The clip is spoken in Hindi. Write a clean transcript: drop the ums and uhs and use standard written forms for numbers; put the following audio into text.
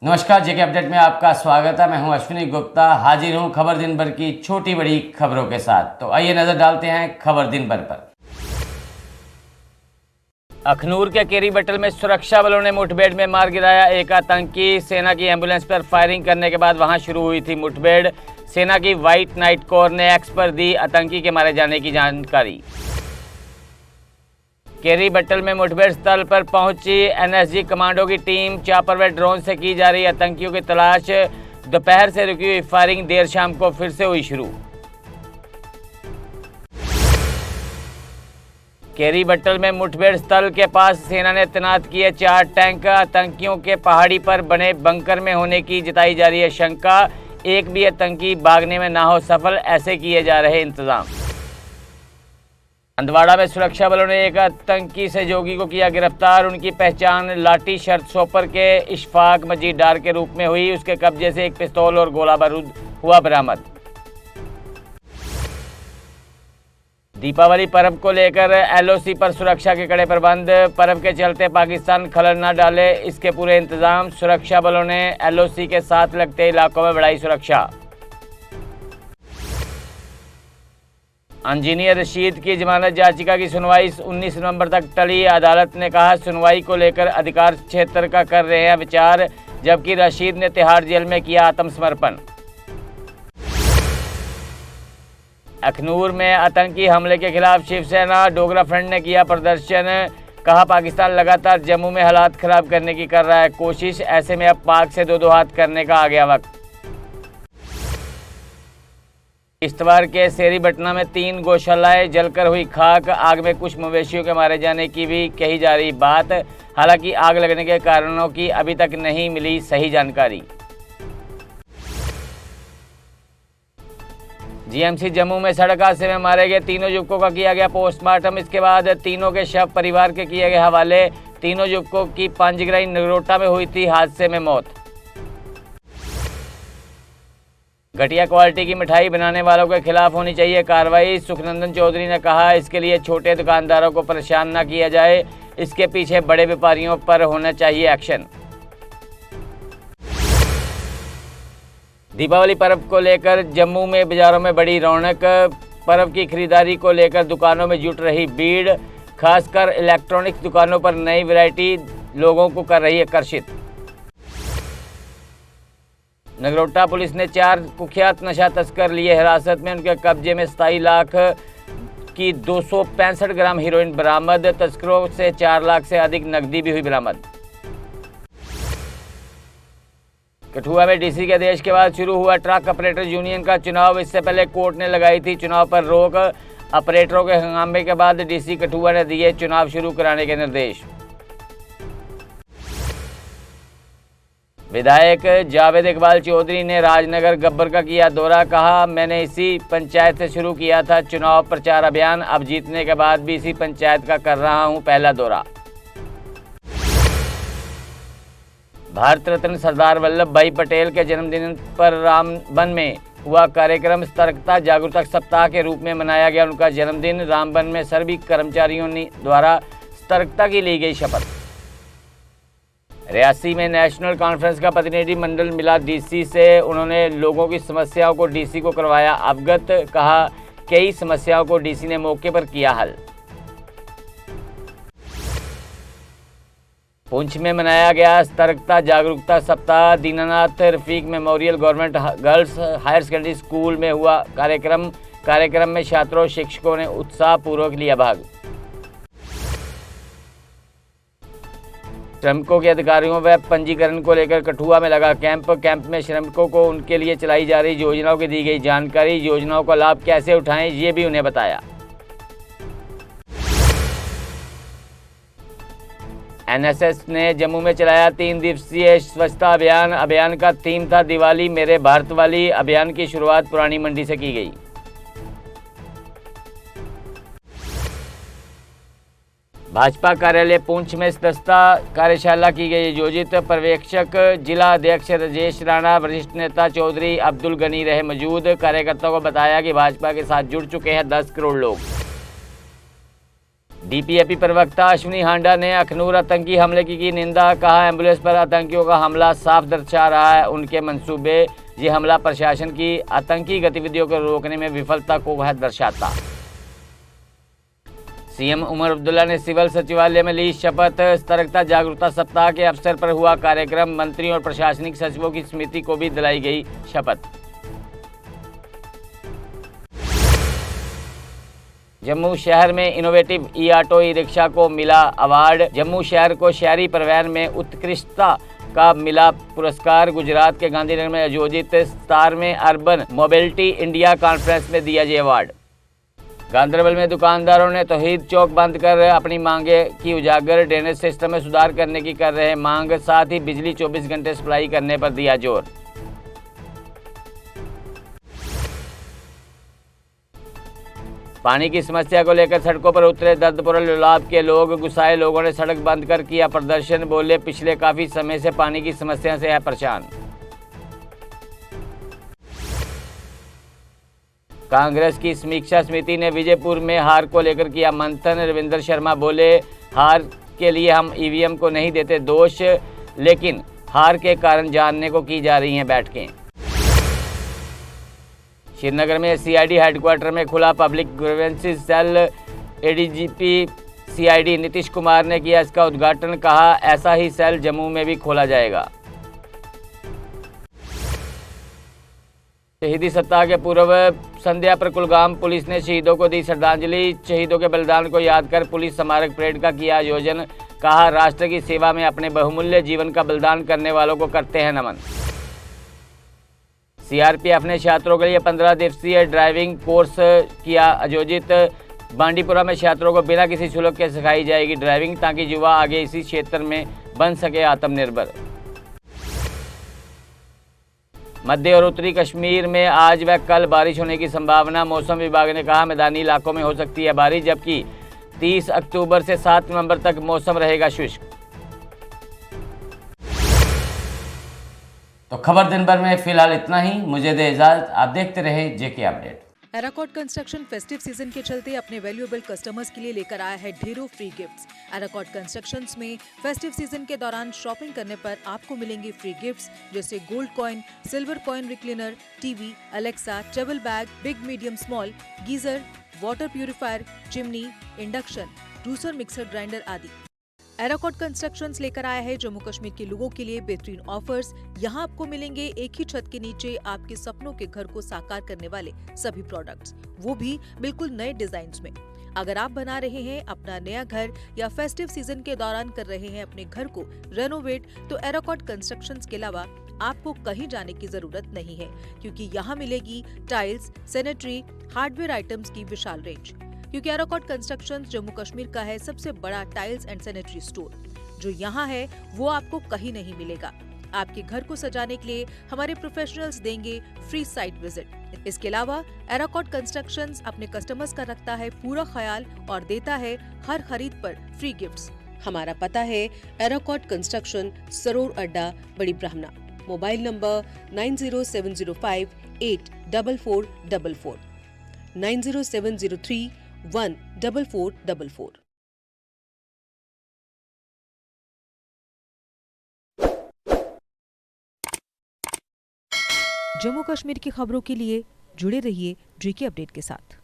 नमस्कार, जेके अपडेट में आपका स्वागत है। मैं हूं अश्विनी गुप्ता, हाजिर हूं खबर दिन भर की छोटी बड़ी खबरों के साथ। तो आइए नजर डालते हैं खबर दिन भर पर। अखनूर के केरी बटल में सुरक्षा बलों ने मुठभेड़ में मार गिराया एक आतंकी। सेना की एम्बुलेंस पर फायरिंग करने के बाद वहां शुरू हुई थी मुठभेड़। सेना की व्हाइट नाइट कोर ने एक्स पर दी आतंकी के मारे जाने की जानकारी। केरी बट्टल में मुठभेड़ स्थल पर पहुंची एनएसजी कमांडो की टीम। चापर व ड्रोन से की जा रही आतंकियों की तलाश। दोपहर से रुकी हुई फायरिंग देर शाम को फिर से हुई शुरू। केरी बट्टल में मुठभेड़ स्थल के पास सेना ने तैनात किए 4 टैंक। आतंकियों के पहाड़ी पर बने बंकर में होने की जताई जा रही है शंका। एक भी आतंकी भागने में ना हो सफल, ऐसे किए जा रहे इंतजाम। हंदवाड़ा में सुरक्षा बलों ने एक आतंकी सहयोगी को किया गिरफ्तार। उनकी पहचान लाठी शर्त सोपर के इशफाक मजीद डार के रूप में हुई। उसके कब्जे से एक पिस्तौल और गोला बारूद हुआ बरामद। दीपावली पर्व को लेकर एलओसी पर सुरक्षा के कड़े प्रबंध। पर्व के चलते पाकिस्तान खलल न डाले, इसके पूरे इंतजाम। सुरक्षा बलों ने एलओसी के साथ लगते इलाकों में बढ़ाई सुरक्षा। इंजीनियर रशीद की जमानत याचिका की सुनवाई 19 नवंबर तक टली। अदालत ने कहा सुनवाई को लेकर अधिकार क्षेत्र का कर रहे हैं विचार, जबकि रशीद ने तिहाड़ जेल में किया आत्मसमर्पण। अखनूर में आतंकी हमले के खिलाफ शिवसेना डोगरा फ्रंट ने किया प्रदर्शन। कहा पाकिस्तान लगातार जम्मू में हालात खराब करने की कर रहा है कोशिश, ऐसे में अब पाक से दो हाथ करने का आ गया वक्त। किश्तवाड़ के सेरी बटना में 3 गौशालाएं जलकर हुई खाक। आग में कुछ मवेशियों के मारे जाने की भी कही जा रही बात। हालांकि आग लगने के कारणों की अभी तक नहीं मिली सही जानकारी। जीएमसी जम्मू में सड़क हादसे में मारे गए 3 युवकों का किया गया पोस्टमार्टम। इसके बाद तीनों के शव परिवार के किए गए हवाले। तीनों युवकों की पांजगराई नगरोटा में हुई थी हादसे में मौत। घटिया क्वालिटी की मिठाई बनाने वालों के खिलाफ होनी चाहिए कार्रवाई। सुखनंदन चौधरी ने कहा इसके लिए छोटे दुकानदारों को परेशान न किया जाए, इसके पीछे बड़े व्यापारियों पर होना चाहिए एक्शन। दीपावली पर्व को लेकर जम्मू में बाजारों में बड़ी रौनक। पर्व की खरीदारी को लेकर दुकानों में जुट रही भीड़। खासकर इलेक्ट्रॉनिक्स दुकानों पर नई वैरायटी लोगों को कर रही आकर्षित। नगरोटा पुलिस ने 4 कुख्यात नशा तस्कर लिए हिरासत में। उनके कब्जे में 27 लाख की 265 ग्राम हीरोइन बरामद। तस्करों से 4 लाख से अधिक नकदी भी हुई बरामद। कठुआ में डीसी के आदेश के बाद शुरू हुआ ट्रक ऑपरेटर यूनियन का चुनाव। इससे पहले कोर्ट ने लगाई थी चुनाव पर रोक। ऑपरेटरों के हंगामे के बाद डीसी कठुआ ने दिए चुनाव शुरू कराने के निर्देश। विधायक जावेद इकबाल चौधरी ने राजनगर गब्बर का किया दौरा। कहा मैंने इसी पंचायत से शुरू किया था चुनाव प्रचार अभियान, अब जीतने के बाद भी इसी पंचायत का कर रहा हूं पहला दौरा। भारत रत्न सरदार वल्लभ भाई पटेल के जन्मदिन पर रामबन में हुआ कार्यक्रम। सतर्कता जागरूकता सप्ताह के रूप में मनाया गया उनका जन्मदिन। रामबन में सभी कर्मचारियों द्वारा सतर्कता की ली गई शपथ। रियासी में नेशनल कॉन्फ्रेंस का प्रतिनिधि मंडल मिला डीसी से। उन्होंने लोगों की समस्याओं को डीसी को करवाया अवगत। कहा कई समस्याओं को डीसी ने मौके पर किया हल। पुंछ में मनाया गया सतर्कता जागरूकता सप्ताह। Dinanath Rafiq memorial government girls higher secondary school में हुआ कार्यक्रम में छात्रों और शिक्षकों ने उत्साहपूर्वक लिया भाग। श्रमिकों के अधिकारियों व पंजीकरण को लेकर कठुआ में लगा कैंप में श्रमिकों को उनके लिए चलाई जा रही योजनाओं की दी गई जानकारी। योजनाओं का लाभ कैसे उठाएं ये भी उन्हें बताया। एनएसएस ने जम्मू में चलाया 3 दिवसीय स्वच्छता अभियान। अभियान का थीम था दिवाली मेरे भारत वाली। अभियान की शुरुआत पुरानी मंडी से की गई। भाजपा कार्यालय पुंछ में सदस्यता कार्यशाला की गई आयोजित। पर्यवेक्षक जिला अध्यक्ष राजेश राणा, वरिष्ठ नेता चौधरी अब्दुल गनी रहे मौजूद। कार्यकर्ताओं को बताया कि भाजपा के साथ जुड़ चुके हैं 10 करोड़ लोग। डीपीएपी प्रवक्ता अश्विनी हांडा ने अखनूर आतंकी हमले की निंदा। कहा, एम्बुलेंस पर आतंकियों का हमला साफ दर्शा रहा है उनके मंसूबे। ये हमला प्रशासन की आतंकी गतिविधियों को रोकने में विफलता को वह दर्शाता। सीएम उमर अब्दुल्ला ने सिविल सचिवालय में ली शपथ। सतर्कता जागरूकता सप्ताह के अवसर पर हुआ कार्यक्रम। मंत्रियों और प्रशासनिक सचिवों की समिति को भी दिलाई गई शपथ। जम्मू शहर में इनोवेटिव ई ऑटो ई रिक्शा को मिला अवार्ड। जम्मू शहर को शहरी परिवहन में उत्कृष्टता का मिला पुरस्कार। गुजरात के गांधीनगर में आयोजित 17वें अर्बन मोबिलिटी इंडिया कॉन्फ्रेंस में दिया ये अवार्ड। गांधरबल में दुकानदारों ने तौहीद चौक बंद कर अपनी मांगे की उजागर। ड्रेनेज सिस्टम में सुधार करने की कर रहे मांग। साथ ही बिजली 24 घंटे सप्लाई करने पर दिया जोर। पानी की समस्या को लेकर सड़कों पर उतरे दर्दपुर लुलाब के लोग। गुस्साए लोगों ने सड़क बंद कर किया प्रदर्शन। बोले, पिछले काफी समय से पानी की समस्या से है परेशान। कांग्रेस की समीक्षा समिति ने विजयपुर में हार को लेकर किया मंथन। रविंद्र शर्मा बोले, हार के लिए हम ईवीएम को नहीं देते दोष, लेकिन हार के कारण जानने को की जा रही हैं बैठकें। श्रीनगर में सीआईडी हेडक्वार्टर में खुला public grievances cell. ADGP CID Nitish Kumar ने किया इसका उद्घाटन। कहा, ऐसा ही सेल जम्मू में भी खोला जाएगा। शहीदी सप्ताह के पूर्व संध्या पर कुलगाम पुलिस ने शहीदों को दी श्रद्धांजलि। शहीदों के बलिदान को याद कर पुलिस स्मारक परेड का किया आयोजन। कहा, राष्ट्र की सेवा में अपने बहुमूल्य जीवन का बलिदान करने वालों को करते हैं नमन। सीआरपीएफ ने छात्रों के लिए 15 दिवसीय ड्राइविंग कोर्स किया आयोजित। बांडीपुरा में छात्रों को बिना किसी शुल्क के सिखाई जाएगी ड्राइविंग, ताकि युवा आगे इसी क्षेत्र में बन सके आत्मनिर्भर। मध्य और उत्तरी कश्मीर में आज व कल बारिश होने की संभावना। मौसम विभाग ने कहा, मैदानी इलाकों में हो सकती है बारिश, जबकि 30 अक्टूबर से 7 नवंबर तक मौसम रहेगा शुष्क। तो खबर दिन भर में फिलहाल इतना ही। मुझे दे इजाजत। आप देखते रहे JK update. Eracot construction festive season के चलते अपने वैल्यूएबल कस्टमर्स के लिए लेकर आया है ढेरों फ्री गिफ्ट्स। एराकॉट कंस्ट्रक्शंस में फेस्टिव सीजन के दौरान शॉपिंग करने पर आपको मिलेंगे फ्री गिफ्ट्स, जैसे gold coin, silver coin recliner, TV, Alexa, travel bag, big medium small, geyser, water purifier, chimney, induction, juicer, mixer grinder आदि। एराकॉट कंस्ट्रक्शंस लेकर आया है जम्मू कश्मीर के लोगों के लिए बेहतरीन ऑफर्स। यहाँ आपको मिलेंगे एक ही छत के नीचे आपके सपनों के घर को साकार करने वाले सभी प्रोडक्ट्स, वो भी बिल्कुल नए डिजाइन्स में। अगर आप बना रहे हैं अपना नया घर या फेस्टिव सीजन के दौरान कर रहे हैं अपने घर को रेनोवेट, तो एराकॉट कंस्ट्रक्शंस के अलावा आपको कहीं जाने की जरूरत नहीं है, क्योंकि यहाँ मिलेगी टाइल्स, सैनिटरी, हार्डवेयर आइटम्स की विशाल रेंज। क्योंकि एराकॉट कंस्ट्रक्शंस जम्मू कश्मीर का है सबसे बड़ा टाइल्स एंड सैनिटरी स्टोर। जो यहाँ है वो आपको कहीं नहीं मिलेगा। आपके घर को सजाने के लिए हमारे प्रोफेशनल्स देंगे फ्री साइट विजिट। इसके अलावा एराकॉट कंस्ट्रक्शंस अपने कस्टमर्स का रखता है पूरा ख्याल और देता है हर खरीद पर फ्री गिफ्ट्स। हमारा पता है एराकॉट कंस्ट्रक्शन, सरोर अड्डा, बड़ी ब्राह्मणा। Mobile number 90705 84444, 90703 14444। जम्मू कश्मीर की खबरों के लिए जुड़े रहिए जेके अपडेट के साथ।